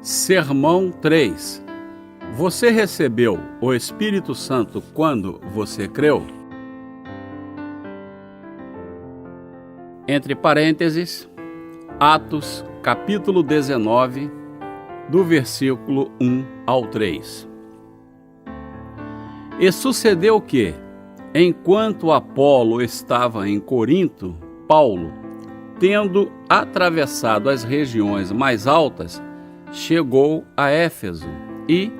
Sermão 3. Você recebeu o Espírito Santo quando você creu? Entre parênteses, Atos, capítulo 19, do versículo 1 ao 3. E sucedeu que, enquanto Apolo estava em Corinto, Paulo, tendo atravessado as regiões mais altas, chegou a Éfeso e,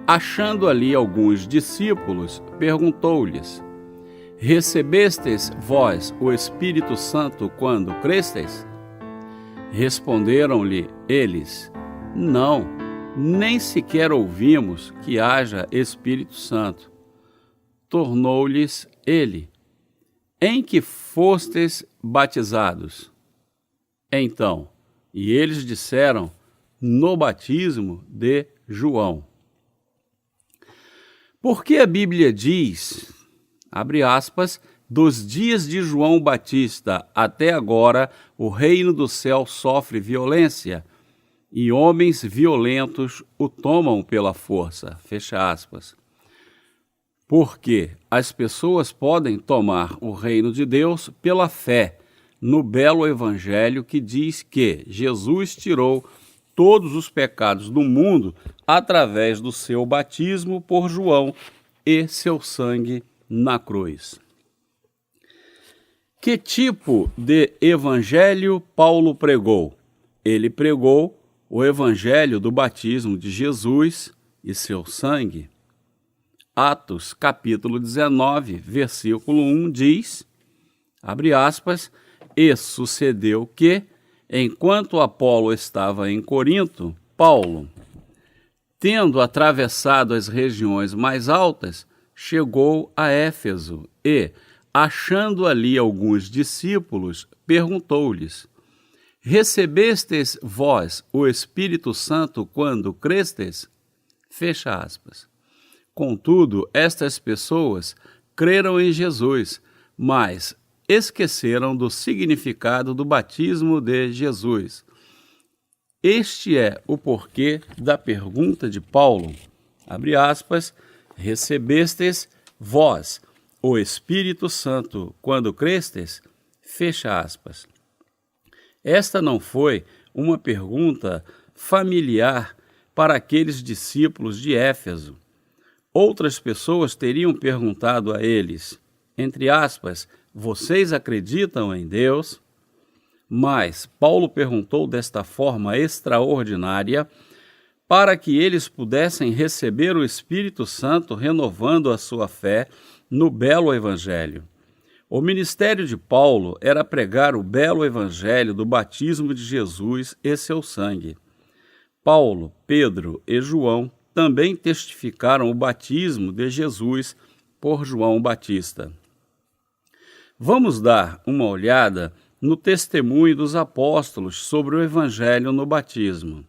achando ali alguns discípulos, perguntou-lhes: Recebestes vós o Espírito Santo quando crestes? Responderam-lhe eles: Não, nem sequer ouvimos que haja Espírito Santo. Tornou-lhes ele: Em que fostes batizados? Então, e eles disseram: No batismo de João. Porque a Bíblia diz, abre aspas, dos dias de João Batista até agora o reino do céu sofre violência, e homens violentos o tomam pela força, fecha aspas. Porque as pessoas podem tomar o reino de Deus pela fé no belo evangelho que diz que Jesus tirou todos os pecados do mundo através do seu batismo por João e seu sangue na cruz. Que tipo de evangelho Paulo pregou? Ele pregou o evangelho do batismo de Jesus e seu sangue. Atos, capítulo 19, versículo 1 diz, abre aspas, e sucedeu que, enquanto Apolo estava em Corinto, Paulo, tendo atravessado as regiões mais altas, chegou a Éfeso e, achando ali alguns discípulos, perguntou-lhes: Recebestes vós o Espírito Santo quando crestes? Fecha aspas. Contudo, estas pessoas creram em Jesus, mas esqueceram do significado do batismo de Jesus. Este é o porquê da pergunta de Paulo, abre aspas, recebestes vós o Espírito Santo quando crestes? Fecha aspas. Esta não foi uma pergunta familiar para aqueles discípulos de Éfeso. Outras pessoas teriam perguntado a eles, entre aspas, vocês acreditam em Deus? Mas Paulo perguntou desta forma extraordinária para que eles pudessem receber o Espírito Santo renovando a sua fé no belo evangelho. O ministério de Paulo era pregar o belo evangelho do batismo de Jesus e seu sangue. Paulo, Pedro e João também testificaram o batismo de Jesus por João Batista. Vamos dar uma olhada no testemunho dos apóstolos sobre o evangelho no batismo.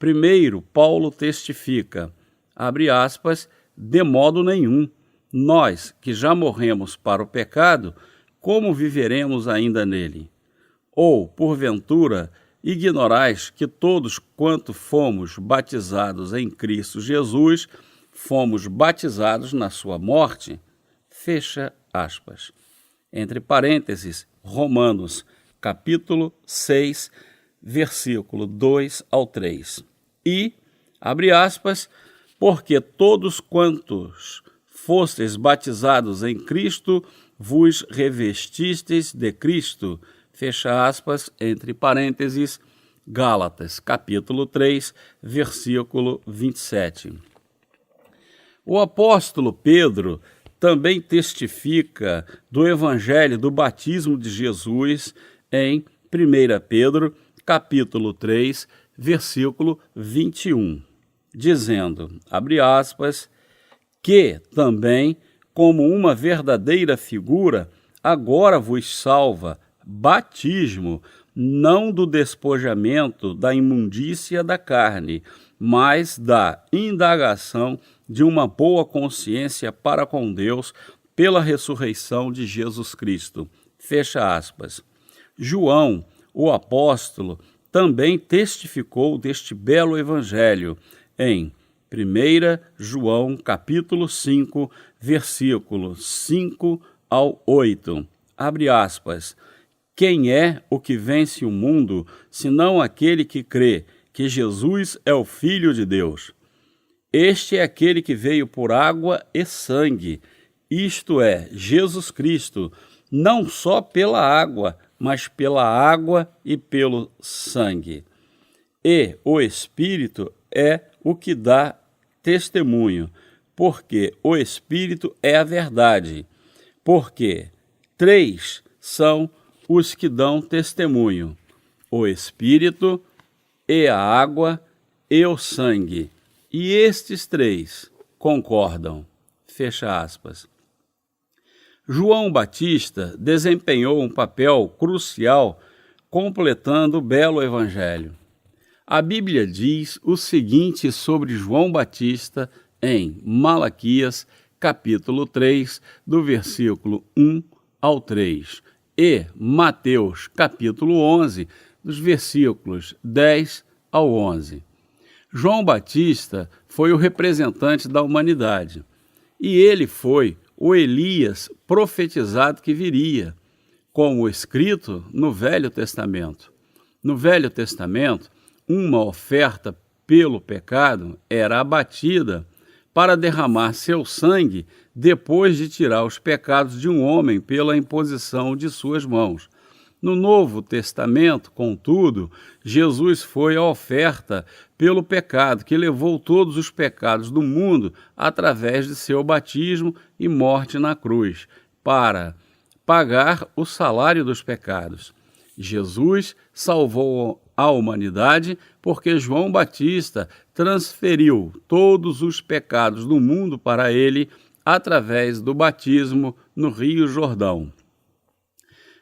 Primeiro, Paulo testifica, abre aspas, de modo nenhum, nós que já morremos para o pecado, como viveremos ainda nele? Ou, porventura, ignorais que todos quanto fomos batizados em Cristo Jesus, fomos batizados na sua morte? Fecha aspas. Entre parênteses, Romanos, capítulo 6, versículo 2 ao 3. E, abre aspas, porque todos quantos fostes batizados em Cristo, vos revestistes de Cristo. Fecha aspas, entre parênteses, Gálatas, capítulo 3, versículo 27. O apóstolo Pedro também testifica do evangelho do batismo de Jesus em 1 Pedro, capítulo 3, versículo 21, dizendo, abre aspas, que também, como uma verdadeira figura, agora vos salva batismo, não do despojamento da imundícia da carne, mas da indagação de uma boa consciência para com Deus pela ressurreição de Jesus Cristo. Fecha aspas. João, o apóstolo, também testificou deste belo evangelho em 1 João capítulo 5, versículos 5 ao 8. Abre aspas. Quem é o que vence o mundo, senão aquele que crê que Jesus é o Filho de Deus? Este é aquele que veio por água e sangue, isto é, Jesus Cristo, não só pela água, mas pela água e pelo sangue. E o Espírito é o que dá testemunho, porque o Espírito é a verdade, porque 3 são os que dão testemunho, o Espírito e a água e o sangue, e estes 3 concordam. Fecha aspas. João Batista desempenhou um papel crucial completando o belo evangelho. A Bíblia diz o seguinte sobre João Batista em Malaquias, capítulo 3, do versículo 1 ao 3, e Mateus, capítulo 11, dos versículos 10 ao 11. João Batista foi o representante da humanidade, e ele foi o Elias profetizado que viria, como escrito no Velho Testamento. No Velho Testamento, uma oferta pelo pecado era abatida para derramar seu sangue depois de tirar os pecados de um homem pela imposição de suas mãos. No Novo Testamento, contudo, Jesus foi a oferta pelo pecado, que levou todos os pecados do mundo através de seu batismo e morte na cruz, para pagar o salário dos pecados. Jesus salvou a humanidade porque João Batista transferiu todos os pecados do mundo para ele através do batismo no Rio Jordão.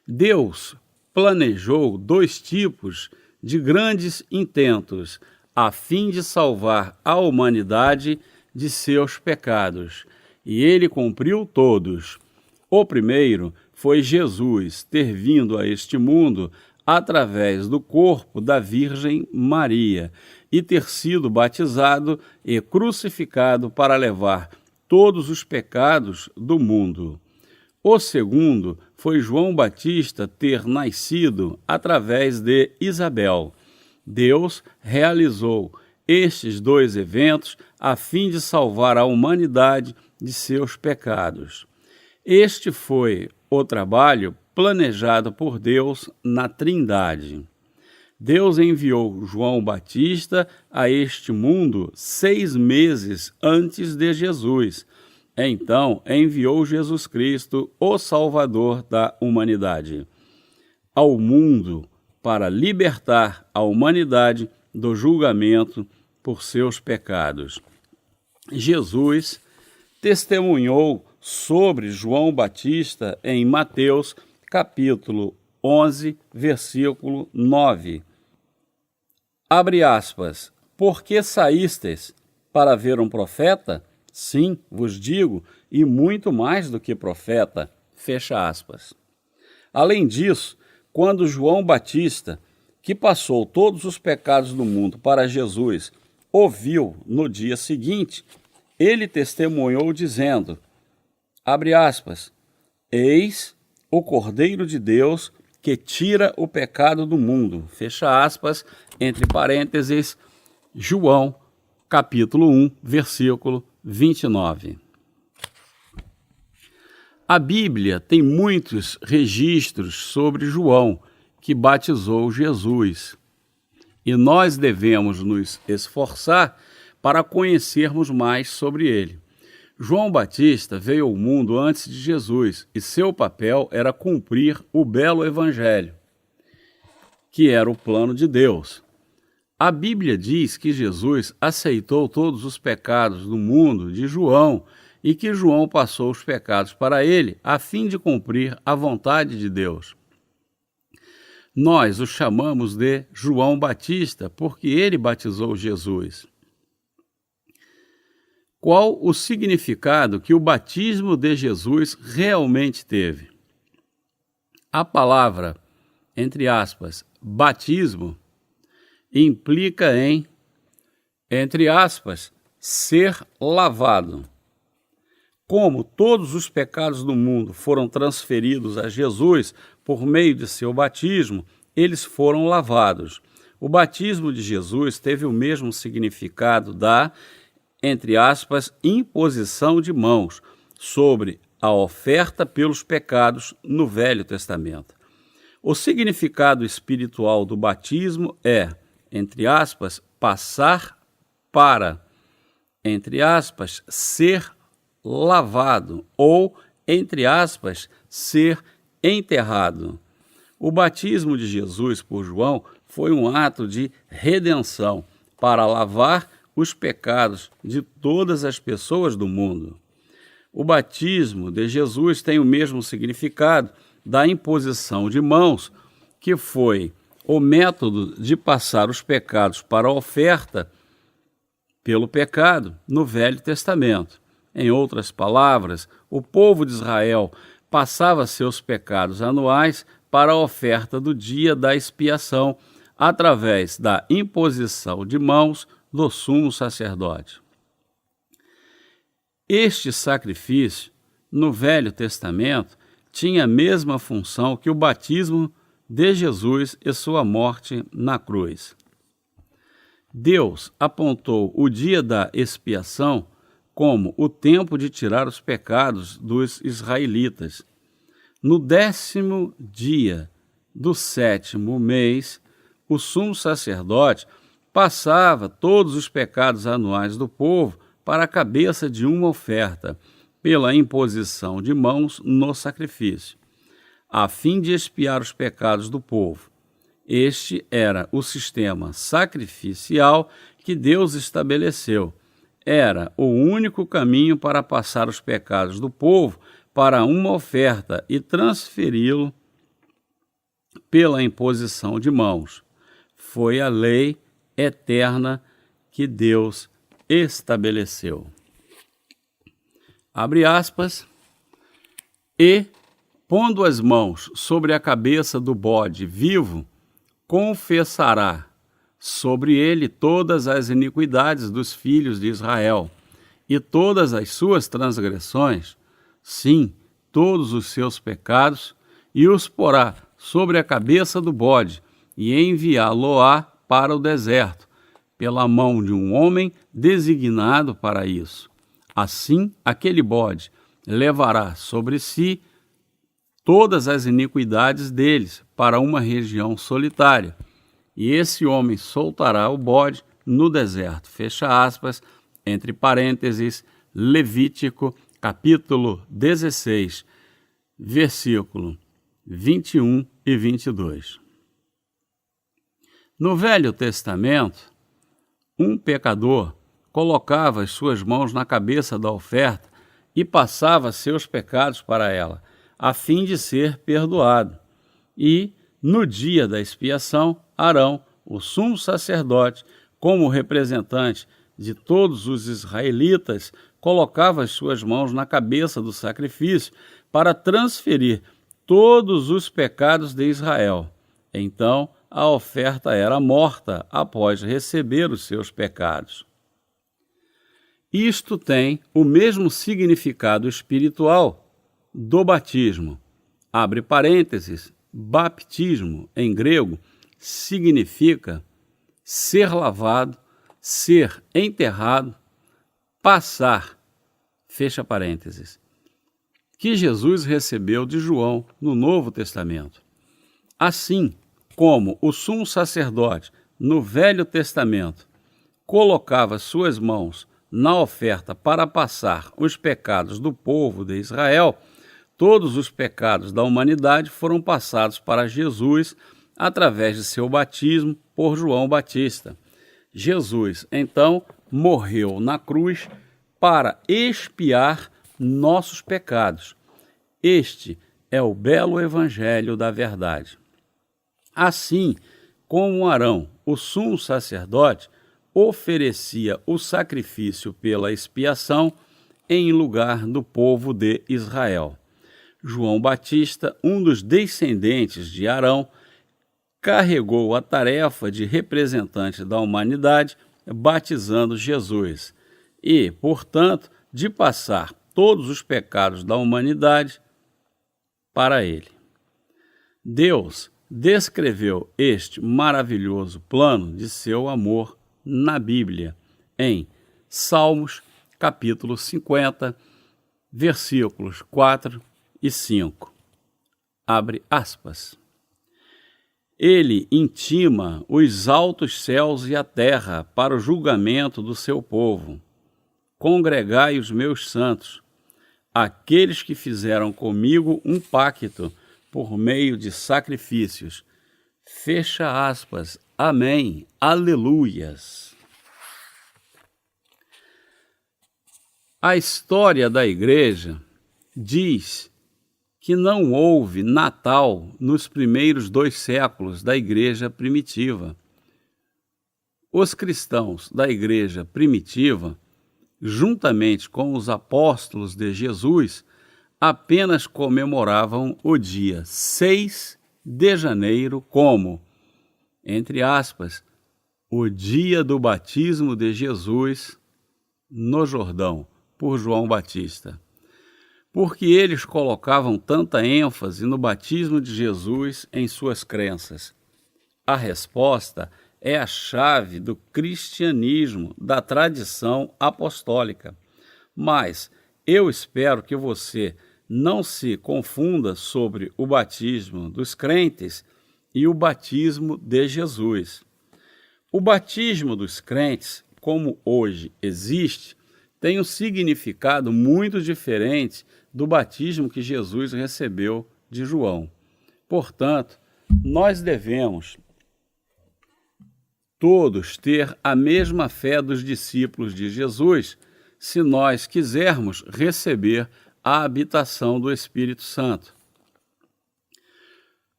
Deus planejou 2 tipos de grandes intentos a fim de salvar a humanidade de seus pecados, e ele cumpriu todos. O primeiro foi Jesus ter vindo a este mundo através do corpo da Virgem Maria e ter sido batizado e crucificado para levar todos os pecados do mundo. O segundo foi João Batista ter nascido através de Isabel. Deus realizou estes 2 eventos a fim de salvar a humanidade de seus pecados. Este foi o trabalho planejado por Deus na Trindade. Deus enviou João Batista a este mundo 6 meses antes de Jesus. Então enviou Jesus Cristo, o Salvador da humanidade, ao mundo para libertar a humanidade do julgamento por seus pecados. Jesus testemunhou sobre João Batista em Mateus, capítulo 11, versículo 9. Abre aspas. Por que saístes? Para ver um profeta? Sim, vos digo, e muito mais do que profeta. Fecha aspas. Além disso, quando João Batista, que passou todos os pecados do mundo para Jesus, ouviu no dia seguinte, ele testemunhou dizendo, abre aspas, eis o Cordeiro de Deus que tira o pecado do mundo. Fecha aspas, entre parênteses, João, capítulo 1, versículo 29. A Bíblia tem muitos registros sobre João, que batizou Jesus, e nós devemos nos esforçar para conhecermos mais sobre ele. João Batista veio ao mundo antes de Jesus e seu papel era cumprir o belo evangelho, que era o plano de Deus. A Bíblia diz que Jesus aceitou todos os pecados do mundo de João e que João passou os pecados para ele a fim de cumprir a vontade de Deus. Nós o chamamos de João Batista porque ele batizou Jesus. Qual o significado que o batismo de Jesus realmente teve? A palavra, entre aspas, batismo, implica em, entre aspas, ser lavado. Como todos os pecados do mundo foram transferidos a Jesus por meio de seu batismo, eles foram lavados. O batismo de Jesus teve o mesmo significado da, entre aspas, imposição de mãos sobre a oferta pelos pecados no Velho Testamento. O significado espiritual do batismo é, entre aspas, passar para, entre aspas, ser lavado ou, entre aspas, ser enterrado. O batismo de Jesus por João foi um ato de redenção para lavar os pecados de todas as pessoas do mundo. O batismo de Jesus tem o mesmo significado da imposição de mãos, que foi o método de passar os pecados para a oferta pelo pecado no Velho Testamento. Em outras palavras, o povo de Israel passava seus pecados anuais para a oferta do dia da expiação, através da imposição de mãos do sumo sacerdote. Este sacrifício, no Velho Testamento, tinha a mesma função que o batismo de Jesus e sua morte na cruz. Deus apontou o dia da expiação como o tempo de tirar os pecados dos israelitas. No 10º dia do 7º mês, o sumo sacerdote passava todos os pecados anuais do povo para a cabeça de uma oferta, pela imposição de mãos no sacrifício, a fim de expiar os pecados do povo. Este era o sistema sacrificial que Deus estabeleceu. Era o único caminho para passar os pecados do povo para uma oferta e transferi-lo pela imposição de mãos. Foi a lei eterna que Deus estabeleceu. Abre aspas, e, pondo as mãos sobre a cabeça do bode vivo, confessará sobre ele todas as iniquidades dos filhos de Israel e todas as suas transgressões, sim, todos os seus pecados, e os porá sobre a cabeça do bode, e enviá-lo-á para o deserto, pela mão de um homem designado para isso. Assim, aquele bode levará sobre si todas as iniquidades deles para uma região solitária, e esse homem soltará o bode no deserto. Fecha aspas, entre parênteses, Levítico, capítulo 16, versículo 21 e 22. No Velho Testamento, um pecador colocava as suas mãos na cabeça da oferta e passava seus pecados para ela, a fim de ser perdoado. E, no dia da expiação, Arão, o sumo sacerdote, como representante de todos os israelitas, colocava as suas mãos na cabeça do sacrifício para transferir todos os pecados de Israel. Então, a oferta era morta após receber os seus pecados. Isto tem o mesmo significado espiritual do batismo. Abre parênteses, baptismo, em grego, significa ser lavado, ser enterrado, passar, fecha parênteses, que Jesus recebeu de João no Novo Testamento. Assim como o sumo sacerdote no Velho Testamento colocava suas mãos na oferta para passar os pecados do povo de Israel, todos os pecados da humanidade foram passados para Jesus através de seu batismo por João Batista. Jesus, então, morreu na cruz para expiar nossos pecados. Este é o belo evangelho da verdade. Assim como Arão, o sumo sacerdote, oferecia o sacrifício pela expiação em lugar do povo de Israel. João Batista, um dos descendentes de Arão, carregou a tarefa de representante da humanidade, batizando Jesus, e, portanto, de passar todos os pecados da humanidade para ele. Deus descreveu este maravilhoso plano de seu amor na Bíblia, em Salmos, capítulo 50, versículos 4 e 5. Abre aspas. Ele intima os altos céus e a terra para o julgamento do seu povo. Congregai os meus santos, aqueles que fizeram comigo um pacto por meio de sacrifícios. Fecha aspas. Amém. Aleluias. A história da igreja diz que não houve Natal nos primeiros 2 séculos da igreja primitiva. Os cristãos da igreja primitiva, juntamente com os apóstolos de Jesus, apenas comemoravam o dia 6 de janeiro como, entre aspas, o dia do batismo de Jesus no Jordão, por João Batista. Porque eles colocavam tanta ênfase no batismo de Jesus em suas crenças? A resposta é a chave do cristianismo, da tradição apostólica. Mas eu espero que você não se confunda sobre o batismo dos crentes e o batismo de Jesus. O batismo dos crentes, como hoje existe, tem um significado muito diferente do batismo que Jesus recebeu de João. Portanto, nós devemos todos ter a mesma fé dos discípulos de Jesus, se nós quisermos receber a habitação do Espírito Santo.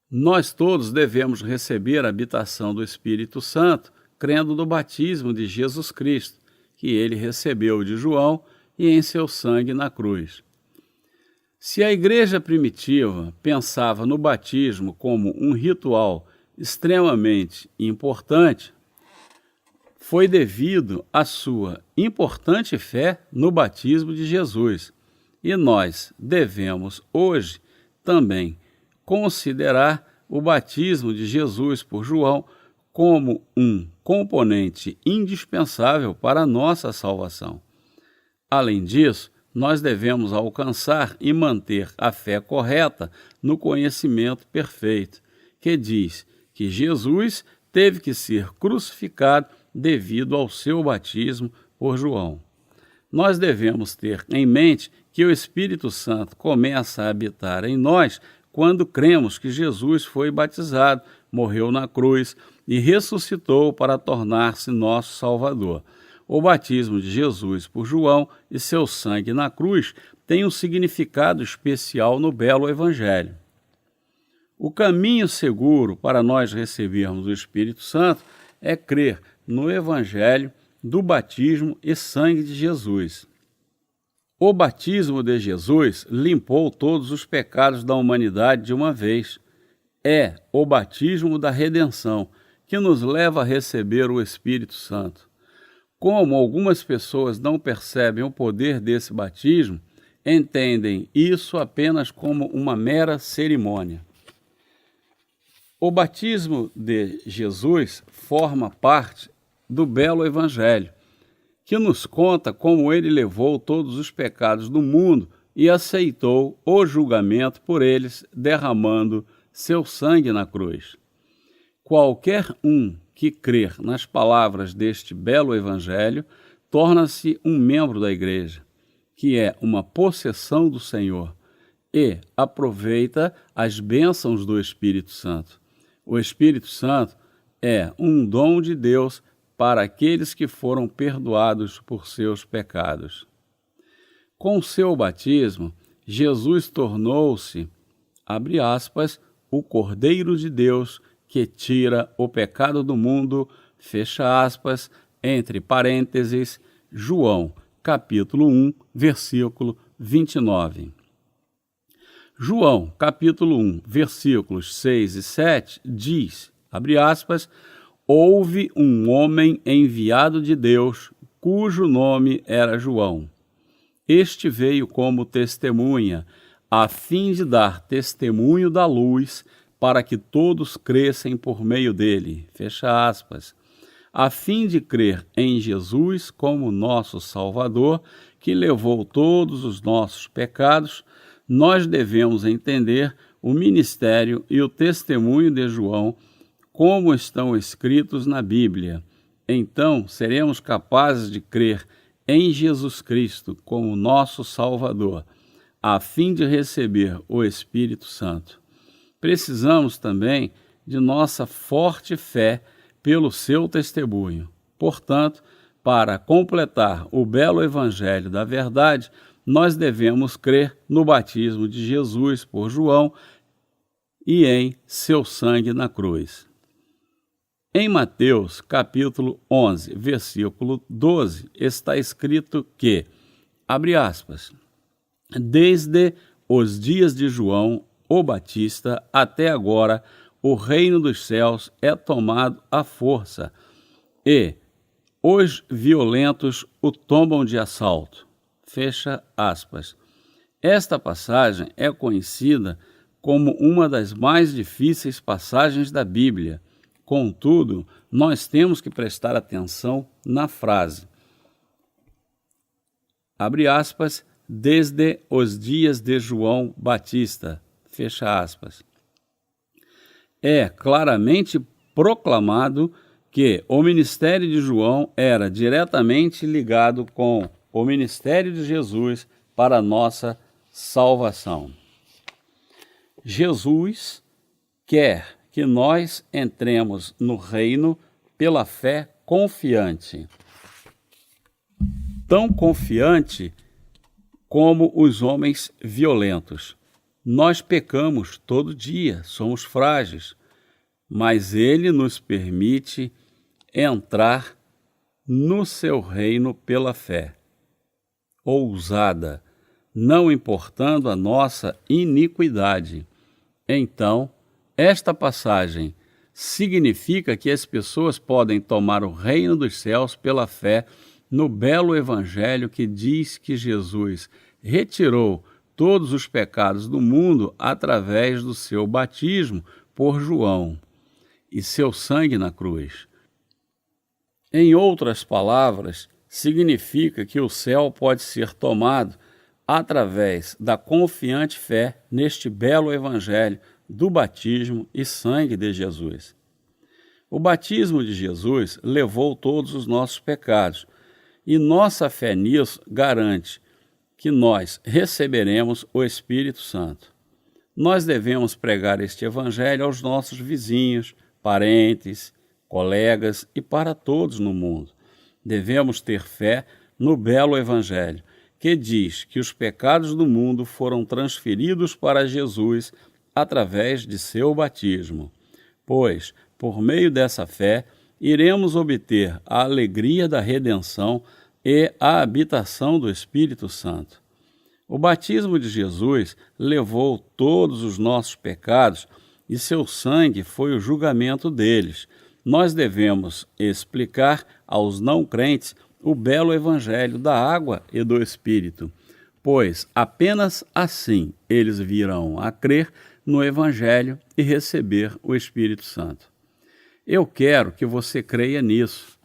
Nós todos devemos receber a habitação do Espírito Santo, crendo no batismo de Jesus Cristo, que ele recebeu de João e em seu sangue na cruz. Se a igreja primitiva pensava no batismo como um ritual extremamente importante, foi devido à sua importante fé no batismo de Jesus. E nós devemos hoje também considerar o batismo de Jesus por João como um componente indispensável para a nossa salvação. Além disso, nós devemos alcançar e manter a fé correta no conhecimento perfeito, que diz que Jesus teve que ser crucificado devido ao seu batismo por João. Nós devemos ter em mente que o Espírito Santo começa a habitar em nós quando cremos que Jesus foi batizado, morreu na cruz e ressuscitou para tornar-se nosso Salvador. O batismo de Jesus por João e seu sangue na cruz tem um significado especial no belo Evangelho. O caminho seguro para nós recebermos o Espírito Santo é crer no Evangelho do batismo e sangue de Jesus. O batismo de Jesus limpou todos os pecados da humanidade de uma vez. É o batismo da redenção que nos leva a receber o Espírito Santo. Como algumas pessoas não percebem o poder desse batismo, entendem isso apenas como uma mera cerimônia. O batismo de Jesus forma parte do belo Evangelho, que nos conta como ele levou todos os pecados do mundo e aceitou o julgamento por eles, derramando seu sangue na cruz. Qualquer um que crer nas palavras deste belo Evangelho torna-se um membro da igreja, que é uma possessão do Senhor, e aproveita as bênçãos do Espírito Santo. O Espírito Santo é um dom de Deus para aqueles que foram perdoados por seus pecados. Com seu batismo, Jesus tornou-se, abre aspas, o Cordeiro de Deus que tira o pecado do mundo, fecha aspas, entre parênteses, João, capítulo 1, versículo 29. João, capítulo 1, versículos 6 e 7, diz abre aspas, houve um homem enviado de Deus, cujo nome era João. Este veio como testemunha, a fim de dar testemunho da luz, para que todos crescem por meio dele. Fecha aspas. A fim de crer em Jesus como nosso Salvador, que levou todos os nossos pecados, nós devemos entender o ministério e o testemunho de João, como estão escritos na Bíblia. Então, seremos capazes de crer em Jesus Cristo como nosso Salvador, a fim de receber o Espírito Santo. Precisamos também de nossa forte fé pelo seu testemunho. Portanto, para completar o belo Evangelho da verdade, nós devemos crer no batismo de Jesus por João e em seu sangue na cruz. Em Mateus, capítulo 11, versículo 12, está escrito que, abre aspas, desde os dias de João, o Batista, até agora, o reino dos céus é tomado à força, e os violentos o tomam de assalto. Fecha aspas. Esta passagem é conhecida como uma das mais difíceis passagens da Bíblia. Contudo, nós temos que prestar atenção na frase. Abre aspas, desde os dias de João Batista. Fecha aspas. É claramente proclamado que o ministério de João era diretamente ligado com o ministério de Jesus para a nossa salvação. Jesus quer que nós entremos no reino pela fé confiante. Tão confiante como os homens violentos. Nós pecamos todo dia, somos frágeis, mas Ele nos permite entrar no seu reino pela fé. Ousada, não importando a nossa iniquidade. Então, esta passagem significa que as pessoas podem tomar o reino dos céus pela fé no belo Evangelho que diz que Jesus retirou todos os pecados do mundo através do seu batismo por João e seu sangue na cruz. Em outras palavras, significa que o céu pode ser tomado através da confiante fé neste belo Evangelho do batismo e sangue de Jesus. O batismo de Jesus levou todos os nossos pecados, e nossa fé nisso garante que nós receberemos o Espírito Santo. Nós devemos pregar este Evangelho aos nossos vizinhos, parentes, colegas e para todos no mundo. Devemos ter fé no belo Evangelho, que diz que os pecados do mundo foram transferidos para Jesus através de seu batismo. Pois, por meio dessa fé, iremos obter a alegria da redenção e a habitação do Espírito Santo. O batismo de Jesus levou todos os nossos pecados e seu sangue foi o julgamento deles. Nós devemos explicar aos não crentes o belo Evangelho da água e do Espírito, pois apenas assim eles virão a crer no Evangelho e receber o Espírito Santo. Eu quero que você creia nisso.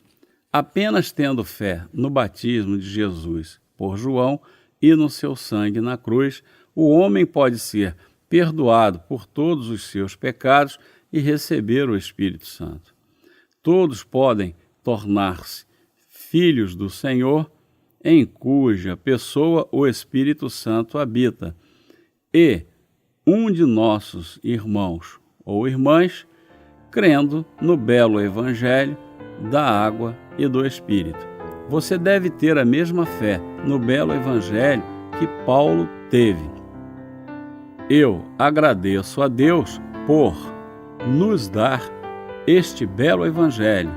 Apenas tendo fé no batismo de Jesus por João e no seu sangue na cruz, o homem pode ser perdoado por todos os seus pecados e receber o Espírito Santo. Todos podem tornar-se filhos do Senhor, em cuja pessoa o Espírito Santo habita, e um de nossos irmãos ou irmãs, crendo no belo Evangelho da água e do Espírito. Você deve ter a mesma fé no belo Evangelho que Paulo teve. Eu agradeço a Deus por nos dar este belo Evangelho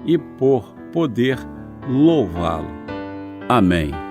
e por poder louvá-lo. Amém.